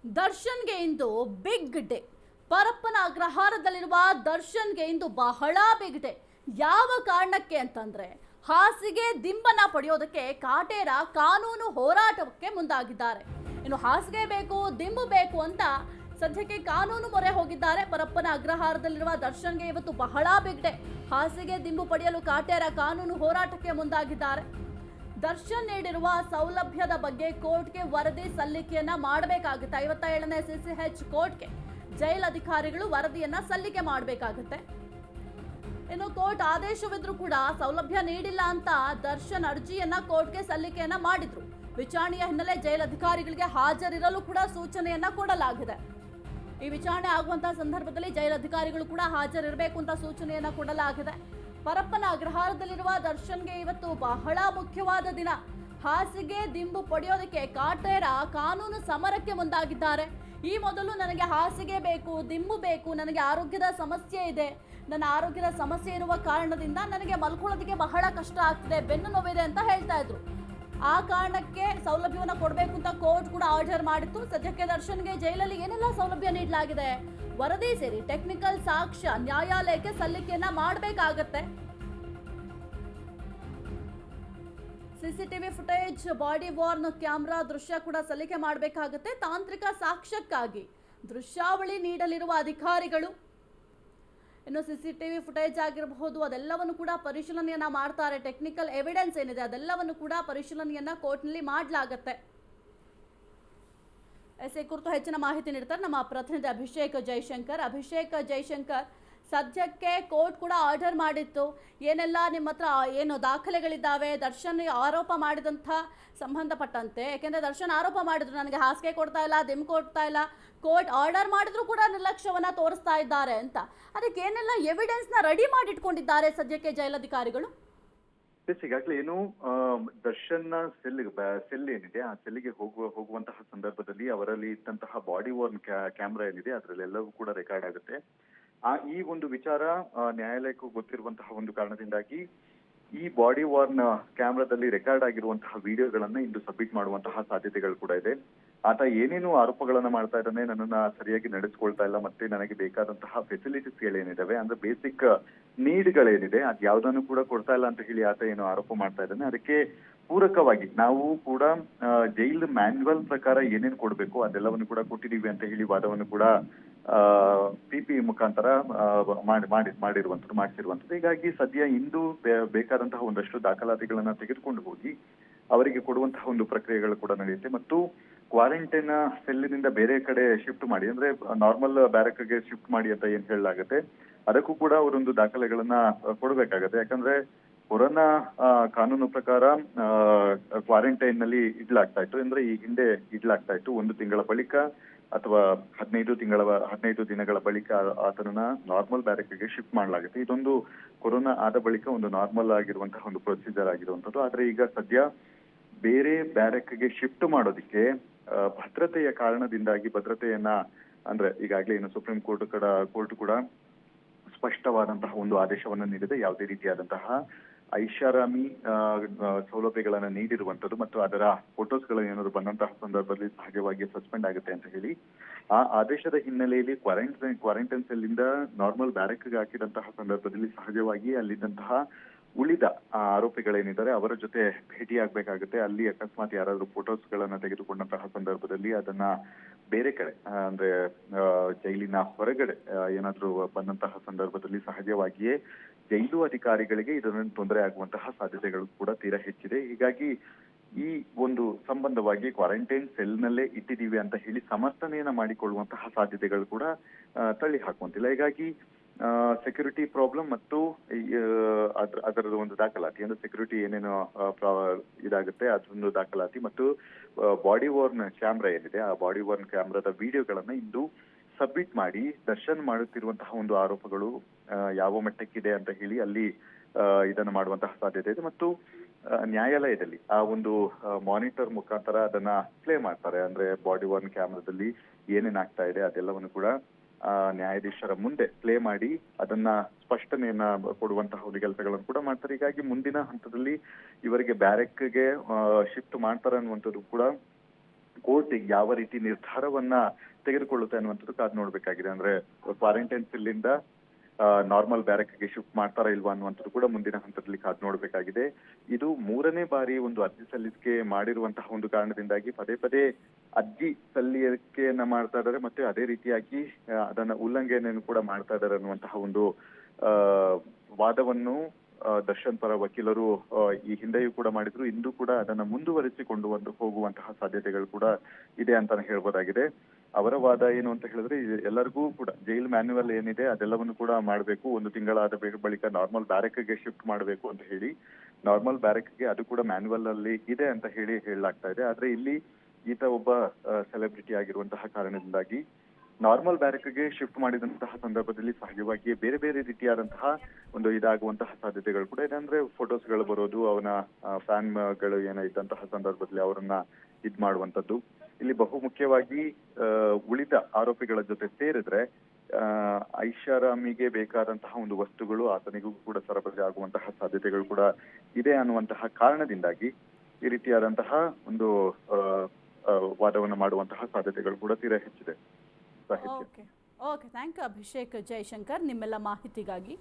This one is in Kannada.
ದರ್ಶನ್ಗೆ ಇಂದು ಬಿಗ್ ಡೇ. ಪರಪ್ಪನ ಅಗ್ರಹಾರದಲ್ಲಿರುವ ದರ್ಶನ್ಗೆ ಇಂದು ಬಹಳ ಬಿಗ್ ಡೇ. ಯಾವ ಕಾರಣಕ್ಕೆ ಅಂತಂದ್ರೆ ಹಾಸಿಗೆ ದಿಂಬನ ಪಡೆಯೋದಕ್ಕೆ ಕಾಟೇರ ಕಾನೂನು ಹೋರಾಟಕ್ಕೆ ಮುಂದಾಗಿದ್ದಾರೆ. ಇನ್ನು ಹಾಸಿಗೆ ಬೇಕು, ದಿಂಬು ಬೇಕು ಅಂತ ಸದ್ಯಕ್ಕೆ ಕಾನೂನು ಮೊರೆ ಹೋಗಿದ್ದಾರೆ. ಪರಪ್ಪನ ಅಗ್ರಹಾರದಲ್ಲಿರುವ ದರ್ಶನ್ಗೆ ಇವತ್ತು ಬಹಳ ಬಿಗ್ ಡೇ. ಹಾಸಿಗೆ ದಿಂಬು ಪಡೆಯಲು ಕಾಟೇರ ಕಾನೂನು ಹೋರಾಟಕ್ಕೆ ಮುಂದಾಗಿದ್ದಾರೆ. ದರ್ಶನ್ ನೀಡಿರುವ ಸೌಲಭ್ಯದ ಬಗ್ಗೆ ಕೋರ್ಟ್ಗೆ ವರದಿ ಸಲ್ಲಿಕೆಯನ್ನ ಮಾಡಬೇಕಾಗುತ್ತೆ. 57ನೇ CCH ಕೋರ್ಟ್ಗೆ ಜೈಲ್ ಅಧಿಕಾರಿಗಳು ವರದಿಯನ್ನ ಸಲ್ಲಿಕೆ ಮಾಡಬೇಕಾಗುತ್ತೆ. ಇನ್ನು ಕೋರ್ಟ್ ಆದೇಶವಿದ್ರೂ ಕೂಡ ಸೌಲಭ್ಯ ನೀಡಿಲ್ಲ ಅಂತ ದರ್ಶನ್ ಅರ್ಜಿಯನ್ನ ಕೋರ್ಟ್ಗೆ ಸಲ್ಲಿಕೆಯನ್ನ ಮಾಡಿದ್ರು. ವಿಚಾರಣೆಯ ಹಿನ್ನೆಲೆ ಜೈಲ್ ಅಧಿಕಾರಿಗಳಿಗೆ ಹಾಜರಿರಲು ಕೂಡ ಸೂಚನೆಯನ್ನ ಕೊಡಲಾಗಿದೆ. ಈ ವಿಚಾರಣೆ ಆಗುವಂತಹ ಸಂದರ್ಭದಲ್ಲಿ ಜೈಲ್ ಅಧಿಕಾರಿಗಳು ಕೂಡ ಹಾಜರಿರಬೇಕು ಅಂತ ಸೂಚನೆಯನ್ನ ಕೊಡಲಾಗಿದೆ. ಪರಪ್ಪನ ಅಗ್ರಹಾರದಲ್ಲಿರುವ ದರ್ಶನ್ಗೆ ಇವತ್ತು ಬಹಳ ಮುಖ್ಯವಾದ ದಿನ. ಹಾಸಿಗೆ ದಿಂಬು ಪಡೆಯೋದಕ್ಕೆ ಕಾಟೇರ ಕಾನೂನು ಸಮರಕ್ಕೆ ಮುಂದಾಗಿದ್ದಾರೆ. ಈ ಮೊದಲು ನನಗೆ ಹಾಸಿಗೆ ಬೇಕು, ದಿಂಬು ಬೇಕು, ನನಗೆ ಆರೋಗ್ಯದ ಸಮಸ್ಯೆ ಇದೆ, ನನ್ನ ಆರೋಗ್ಯದ ಸಮಸ್ಯೆ ಇರುವ ಕಾರಣದಿಂದ ನನಗೆ ಮಲ್ಕೊಳ್ಳೋದಕ್ಕೆ ಬಹಳ ಕಷ್ಟ ಆಗ್ತಿದೆ, ಬೆನ್ನು ನೋವಿದೆ ಅಂತ ಹೇಳ್ತಾ ಇದ್ರು. ಆ ಕಾರಣಕ್ಕೆ ಸೌಲಭ್ಯವನ್ನು ಕೊಡಬೇಕು ಅಂತ ಕೋರ್ಟ್ ಕೂಡ ಆರ್ಡರ್ ಮಾಡಿತ್ತು. ಸದ್ಯಕ್ಕೆ ದರ್ಶನ್ಗೆ ಜೈಲಲ್ಲಿ ಏನೆಲ್ಲ ಸೌಲಭ್ಯ ನೀಡಲಾಗಿದೆ, ವರದಿ ಸೇರಿ ಟೆಕ್ನಿಕಲ್ ಸಾಕ್ಷ್ಯ ನ್ಯಾಯಾಲಯಕ್ಕೆ ಸಲ್ಲಿಕೆಯನ್ನ ಮಾಡಬೇಕಾಗತ್ತೆ. CCTV footage, body warn camera ದೃಶ್ಯ ಕೂಡ ಸಲ್ಲಿಕೆ ಮಾಡಬೇಕಾಗುತ್ತೆ. ತಾಂತ್ರಿಕ ಸಾಕ್ಷ್ಯಕ್ಕಾಗಿ ದೃಶ್ಯಾವಳಿ ನೀಡಲಿರುವ ಅಧಿಕಾರಿಗಳು ಇನ್ನು CCTV ಫುಟೇಜ್ ಆಗಿರಬಹುದು ಅದೆಲ್ಲವನ್ನು ಕೂಡ ಪರಿಶೀಲನೆಯನ್ನ ಮಾಡ್ತಾರೆ. ಟೆಕ್ನಿಕಲ್ ಎವಿಡೆನ್ಸ್ ಏನಿದೆ ಅದೆಲ್ಲವನ್ನು ಕೂಡ ಪರಿಶೀಲನೆಯನ್ನ ಕೋರ್ಟ್ನಲ್ಲಿ ಮಾಡಲಾಗುತ್ತೆ. ಈ ಕುರಿತು ಹೆಚ್ಚಿನ ಮಾಹಿತಿ ನೀಡ್ತಾರೆ ನಮ್ಮ ಪ್ರತಿನಿಧಿ ಅಭಿಷೇಕ್ ಜೈಶಂಕರ್. ಸದ್ಯಕ್ಕೆ ಕೋರ್ಟ್ ಕೂಡ ಆರ್ಡರ್ ಮಾಡಿತ್ತು. ಏನೆಲ್ಲ ನಿಮ್ಮ ಹತ್ರ ಏನು ದಾಖಲೆಗಳಿದ್ದಾವೆ ದರ್ಶನ್ ಆರೋಪ ಮಾಡಿದಂಥ ಸಂಬಂಧಪಟ್ಟಂತೆ? ಯಾಕೆಂದರೆ ದರ್ಶನ್ ಆರೋಪ ಮಾಡಿದ್ರು ನನಗೆ ಹಾಸಿಗೆ ಕೊಡ್ತಾ ಇಲ್ಲ, ದಿಂಬು ಕೊಡ್ತಾ ಇಲ್ಲ, ಕೋರ್ಟ್ ಆರ್ಡರ್ ಮಾಡಿದ್ರು ಕೂಡ ನಿರ್ಲಕ್ಷ್ಯವನ್ನ ತೋರಿಸ್ತಾ ಇದ್ದಾರೆ ಅಂತ. ಅದಕ್ಕೆ ಏನೆಲ್ಲ ಎವಿಡೆನ್ಸ್ನ ರೆಡಿ ಮಾಡಿಟ್ಕೊಂಡಿದ್ದಾರೆ ಸದ್ಯಕ್ಕೆ ಜೈಲಧಿಕಾರಿಗಳು? ಈಗಾಗಲೇ ಏನು ದರ್ಶನ್ ಸೆಲ್ ಏನಿದೆ ಆ ಸೆಲ್ಗೆ ಹೋಗುವಂತಹ ಸಂದರ್ಭದಲ್ಲಿ ಅವರಲ್ಲಿ ಇದ್ದಂತಹ ಬಾಡಿ ವಾರ್ನ್ ಕ್ಯಾಮ್ರಾ ಏನಿದೆ ಅದರಲ್ಲೆಲ್ಲವೂ ಕೂಡ ರೆಕಾರ್ಡ್ ಆಗುತ್ತೆ. ಈ ಒಂದು ವಿಚಾರ ನ್ಯಾಯಾಲಯಕ್ಕೂ ಗೊತ್ತಿರುವಂತಹ ಒಂದು ಕಾರಣದಿಂದಾಗಿ ಈ ಬಾಡಿ ವಾರ್ನ್ ಕ್ಯಾಮ್ರಾದಲ್ಲಿ ರೆಕಾರ್ಡ್ ಆಗಿರುವಂತಹ ವಿಡಿಯೋಗಳನ್ನ ಇಂದು ಸಬ್ಮಿಟ್ ಮಾಡುವಂತಹ ಸಾಧ್ಯತೆಗಳು ಕೂಡ ಇದೆ. ಆತ ಏನೇನು ಆರೋಪಗಳನ್ನ ಮಾಡ್ತಾ ಇದ್ದಾನೆ, ನನ್ನನ್ನ ಸರಿಯಾಗಿ ನಡೆಸ್ಕೊಳ್ತಾ ಇಲ್ಲ, ಮತ್ತೆ ನನಗೆ ಬೇಕಾದಂತಹ ಫೆಸಿಲಿಟೀಸ್ ಏನಿದಾವೆ ಅಂದ್ರೆ ಬೇಸಿಕ್ ನೀಡ್ಗಳೇನಿದೆ ಅದ್ ಯಾವ್ದನ್ನು ಕೂಡ ಕೊಡ್ತಾ ಇಲ್ಲ ಅಂತ ಹೇಳಿ ಆತ ಏನು ಆರೋಪ ಮಾಡ್ತಾ ಇದ್ದಾನೆ. ಅದಕ್ಕೆ ಪೂರಕವಾಗಿ ನಾವು ಕೂಡ ಜೈಲ್ ಮ್ಯಾನ್ಯುವಲ್ ಪ್ರಕಾರ ಏನೇನು ಕೊಡ್ಬೇಕು ಅದೆಲ್ಲವನ್ನು ಕೂಡ ಕೊಟ್ಟಿದೀವಿ ಅಂತ ಹೇಳಿ ವಾದವನ್ನು ಕೂಡ PP ಮುಖಾಂತರ ಮಾಡಿಸಿರುವಂತದ್ದು. ಹೀಗಾಗಿ ಸದ್ಯ ಇಂದು ಬೇಕಾದಂತಹ ಒಂದಷ್ಟು ದಾಖಲಾತಿಗಳನ್ನ ತೆಗೆದುಕೊಂಡು ಹೋಗಿ ಅವರಿಗೆ ಕೊಡುವಂತಹ ಒಂದು ಪ್ರಕ್ರಿಯೆಗಳು ಕೂಡ ನಡೆಯುತ್ತೆ. ಮತ್ತು ಕ್ವಾರಂಟೈನ್ ಸೆಲ್ನಿಂದ ಬೇರೆ ಕಡೆ ಶಿಫ್ಟ್ ಮಾಡಿ ಅಂದ್ರೆ ನಾರ್ಮಲ್ ಬ್ಯಾರಕ್ಗೆ ಶಿಫ್ಟ್ ಮಾಡಿ ಅಂತ ಏನ್ ಹೇಳಲಾಗುತ್ತೆ ಅದಕ್ಕೂ ಕೂಡ ಅವರೊಂದು ದಾಖಲೆಗಳನ್ನ ಕೊಡಬೇಕಾಗತ್ತೆ. ಯಾಕಂದ್ರೆ ಕೊರೋನಾ ಕಾನೂನು ಪ್ರಕಾರ ಕ್ವಾರಂಟೈನ್ ನಲ್ಲಿ ಇಡ್ಲಾಗ್ತಾ ಇತ್ತು. ಅಂದ್ರೆ ಈ ಹಿಂದೆ ಇಡ್ಲಾಗ್ತಾ ಇತ್ತು 1 ತಿಂಗಳ ಬಳಿಕ ಅಥವಾ 15 ದಿನಗಳ ಬಳಿಕ ಆತನನ್ನ ನಾರ್ಮಲ್ ಬ್ಯಾರಕ್ಗೆ ಶಿಫ್ಟ್ ಮಾಡಲಾಗುತ್ತೆ. ಇದೊಂದು ಕೊರೋನಾ ಆದ ಬಳಿಕ ಒಂದು ನಾರ್ಮಲ್ ಆಗಿರುವಂತಹ ಒಂದು ಪ್ರೊಸೀಜರ್ ಆಗಿರುವಂತದ್ದು. ಆದ್ರೆ ಈಗ ಸದ್ಯ ಬೇರೆ ಬ್ಯಾರಕ್ಗೆ ಶಿಫ್ಟ್ ಮಾಡೋದಿಕ್ಕೆ ಭದ್ರತೆಯ ಕಾರಣದಿಂದಾಗಿ ಭದ್ರತೆಯನ್ನ ಅಂದ್ರೆ ಈಗಾಗಲೇ ಏನು ಸುಪ್ರೀಂ ಕೋರ್ಟ್ ಕೂಡ ಸ್ಪಷ್ಟವಾದಂತಹ ಒಂದು ಆದೇಶವನ್ನ ನೀಡಿದೆ. ಯಾವುದೇ ರೀತಿಯಾದಂತಹ ಐಷಾರಾಮಿ ಸೌಲಭ್ಯಗಳನ್ನ ನೀಡಿರುವಂತದ್ದು ಮತ್ತು ಅದರ ಫೋಟೋಸ್ಗಳು ಏನಾದ್ರು ಬಂದಂತಹ ಸಂದರ್ಭದಲ್ಲಿ ಸಹಜವಾಗಿ ಸಸ್ಪೆಂಡ್ ಆಗುತ್ತೆ ಅಂತ ಹೇಳಿ ಆ ಆದೇಶದ ಹಿನ್ನೆಲೆಯಲ್ಲಿ ಕ್ವಾರಂಟೈನ್ ಸೆಲ್ ಇಂದ ನಾರ್ಮಲ್ ಬ್ಯಾರಕ್ಗೆ ಹಾಕಿದಂತಹ ಸಂದರ್ಭದಲ್ಲಿ ಸಹಜವಾಗಿ ಅಲ್ಲಿದ್ದಂತಹ ಉಳಿದ ಆರೋಪಿಗಳೇನಿದ್ದಾರೆ ಅವರ ಜೊತೆ ಭೇಟಿಯಾಗಬೇಕಾಗುತ್ತೆ. ಅಲ್ಲಿ ಅಕಸ್ಮಾತ್ ಯಾರಾದ್ರೂ ಫೋಟೋಸ್ ಗಳನ್ನ ತೆಗೆದುಕೊಂಡಂತಹ ಸಂದರ್ಭದಲ್ಲಿ ಅದನ್ನ ಬೇರೆ ಕಡೆ ಅಂದ್ರೆ ಜೈಲಿನ ಹೊರಗಡೆ ಏನಾದ್ರೂ ಬಂದಂತಹ ಸಂದರ್ಭದಲ್ಲಿ ಸಹಜವಾಗಿಯೇ ಜೈಲು ಅಧಿಕಾರಿಗಳಿಗೆ ಇದರಿಂದ ತೊಂದರೆ ಆಗುವಂತಹ ಸಾಧ್ಯತೆಗಳು ಕೂಡ ತೀರಾ ಹೆಚ್ಚಿದೆ. ಹೀಗಾಗಿ ಈ ಒಂದು ಸಂಬಂಧವಾಗಿ ಕ್ವಾರಂಟೈನ್ ಸೆಲ್ ನಲ್ಲೇ ಇಟ್ಟಿದ್ದೀವಿ ಅಂತ ಹೇಳಿ ಸಮರ್ಥನೆಯನ್ನ ಮಾಡಿಕೊಳ್ಳುವಂತಹ ಸಾಧ್ಯತೆಗಳು ಕೂಡ ತಳ್ಳಿ ಹಾಕುವಂತಿಲ್ಲ. ಹೀಗಾಗಿ ಸೆಕ್ಯೂರಿಟಿ ಪ್ರಾಬ್ಲಮ್ ಮತ್ತು ಅದರದ ಒಂದು ದಾಖಲಾತಿ ಅಂದ್ರೆ ಸೆಕ್ಯೂರಿಟಿ ಏನೇನು ಇದಾಗುತ್ತೆ ಅದೊಂದು ದಾಖಲಾತಿ ಮತ್ತು ಬಾಡಿ ವಾರ್ನ್ ಕ್ಯಾಮ್ರಾ ಏನಿದೆ ಆ ಬಾಡಿ ವಾರ್ನ್ ಕ್ಯಾಮ್ರಾದ ವಿಡಿಯೋಗಳನ್ನ ಇಂದು ಸಬ್ಮಿಟ್ ಮಾಡಿ ದರ್ಶನ್ ಮಾಡುತ್ತಿರುವಂತಹ ಒಂದು ಆರೋಪಗಳು ಯಾವ ಮಟ್ಟಕ್ಕಿದೆ ಅಂತ ಹೇಳಿ ಅಲ್ಲಿ ಇದನ್ನ ಮಾಡುವಂತಹ ಸಾಧ್ಯತೆ ಇದೆ. ಮತ್ತು ನ್ಯಾಯಾಲಯದಲ್ಲಿ ಆ ಒಂದು ಮಾನಿಟರ್ ಮುಖಾಂತರ ಅದನ್ನ ಪ್ಲೇ ಮಾಡ್ತಾರೆ. ಅಂದ್ರೆ ಬಾಡಿ ವಾರ್ನ್ ಕ್ಯಾಮ್ರಾದಲ್ಲಿ ಏನೇನಾಗ್ತಾ ಇದೆ ಅದೆಲ್ಲವನ್ನು ಕೂಡ ನ್ಯಾಯಾಧೀಶರ ಮುಂದೆ ಪ್ಲೇ ಮಾಡಿ ಅದನ್ನ ಸ್ಪಷ್ಟನೆಯನ್ನ ಕೊಡುವಂತಹ ಒಂದು ಕೆಲಸಗಳನ್ನು ಕೂಡ ಮಾಡ್ತಾರೆ. ಹೀಗಾಗಿ ಮುಂದಿನ ಹಂತದಲ್ಲಿ ಇವರಿಗೆ ಬ್ಯಾರೆಕ್ಗೆ ಶಿಫ್ಟ್ ಮಾಡ್ತಾರೆ ಅನ್ನುವಂಥದ್ದು ಕೂಡ ಕೋರ್ಟ್ ಯಾವ ರೀತಿ ನಿರ್ಧಾರವನ್ನ ತೆಗೆದುಕೊಳ್ಳುತ್ತೆ ಅನ್ನುವಂಥದ್ದು ಕಾದು ನೋಡ್ಬೇಕಾಗಿದೆ. ಅಂದ್ರೆ ಕ್ವಾರಂಟೈನ್ ಸೆಲ್ಲಿಂದ ನಾರ್ಮಲ್ ಬ್ಯಾರಕ್ಗೆ ಶಿಫ್ಟ್ ಮಾಡ್ತಾರಾ ಇಲ್ವಾ ಅನ್ನುವಂಥದ್ದು ಕೂಡ ಮುಂದಿನ ಹಂತದಲ್ಲಿ ಕಾದು ನೋಡ್ಬೇಕಾಗಿದೆ. ಇದು 3ನೇ ಬಾರಿ ಒಂದು ಅರ್ಜಿ ಸಲ್ಲಿಕೆ ಮಾಡಿರುವಂತಹ ಒಂದು ಕಾರಣದಿಂದಾಗಿ ಪದೇ ಪದೇ ಅರ್ಜಿ ಸಲ್ಲಿಕೆಯನ್ನ ಮಾಡ್ತಾ ಇದ್ದಾರೆ, ಮತ್ತೆ ಅದೇ ರೀತಿಯಾಗಿ ಅದನ್ನ ಉಲ್ಲಂಘನೆಯನ್ನು ಕೂಡ ಮಾಡ್ತಾ ಇದ್ದಾರೆ ಅನ್ನುವಂತಹ ಒಂದು ವಾದವನ್ನು ದರ್ಶನ್ ಪರ ವಕೀಲರು ಈ ಹಿಂದೆಯೂ ಕೂಡ ಮಾಡಿದ್ರು. ಇಂದು ಕೂಡ ಅದನ್ನ ಮುಂದುವರಿಸಿಕೊಂಡು ಹೋಗುವಂತಹ ಸಾಧ್ಯತೆಗಳು ಕೂಡ ಇದೆ ಅಂತಾನೆ ಹೇಳ್ಬೋದಾಗಿದೆ. ಅವರ ವಾದ ಏನು ಅಂತ ಹೇಳಿದ್ರೆ, ಎಲ್ಲರಿಗೂ ಕೂಡ ಜೈಲ್ ಮ್ಯಾನ್ಯುವಲ್ ಏನಿದೆ ಅದೆಲ್ಲವನ್ನು ಕೂಡ ಮಾಡಬೇಕು, 1 ತಿಂಗಳಾದ ಬಳಿಕ ನಾರ್ಮಲ್ ಬ್ಯಾರಕ್ಗೆ ಶಿಫ್ಟ್ ಮಾಡಬೇಕು ಅಂತ ಹೇಳಿ. ನಾರ್ಮಲ್ ಬ್ಯಾರಕ್ಗೆ ಅದು ಕೂಡ ಮ್ಯಾನ್ಯುವಲ್ ಅಲ್ಲಿ ಇದೆ ಅಂತ ಹೇಳಲಾಗ್ತಾ ಇದೆ. ಆದ್ರೆ ಇಲ್ಲಿ ಈತ ಒಬ್ಬ ಸೆಲೆಬ್ರಿಟಿ ಆಗಿರುವಂತಹ ಕಾರಣದಿಂದಾಗಿ ನಾರ್ಮಲ್ ಬ್ಯಾರಕ್ಗೆ ಶಿಫ್ಟ್ ಮಾಡಿದಂತಹ ಸಂದರ್ಭದಲ್ಲಿ ಸಹಜವಾಗಿಯೇ ಬೇರೆ ಬೇರೆ ರೀತಿಯಾದಂತಹ ಒಂದು ಇದಾಗುವಂತಹ ಸಾಧ್ಯತೆಗಳು ಕೂಡ ಇದೆ. ಅಂದ್ರೆ ಫೋಟೋಸ್ಗಳು ಬರೋದು, ಅವನ ಫ್ಯಾನ್ಗಳು ಏನೋ ಇದ್ದಂತಹ ಸಂದರ್ಭದಲ್ಲಿ ಅವರನ್ನ ಮಾಡುವಂತದ್ದು. ಇಲ್ಲಿ ಬಹು ಮುಖ್ಯವಾಗಿ ಉಳಿದ ಆರೋಪಿಗಳ ಜೊತೆ ಸೇರಿದ್ರೆ ಐಷಾರಾಮಿಗೆ ಬೇಕಾದಂತಹ ಒಂದು ವಸ್ತುಗಳು ಆತನಿಗೂ ಕೂಡ ಸರಬರಾಜು ಆಗುವಂತಹ ಸಾಧ್ಯತೆಗಳು ಕೂಡ ಇದೆ ಅನ್ನುವಂತಹ ಕಾರಣದಿಂದಾಗಿ ಈ ರೀತಿಯಾದಂತಹ ಒಂದು ವಾದವನ್ನು ಮಾಡುವಂತಹ ಸಾಧ್ಯತೆಗಳು ಕೂಡ ತೀರಾ ಹೆಚ್ಚಿದೆ. Okay thank you Abhishek Jayashankar ನಿಮ್ಮೆಲ್ಲ ಮಾಹಿತಿಗಾಗಿ.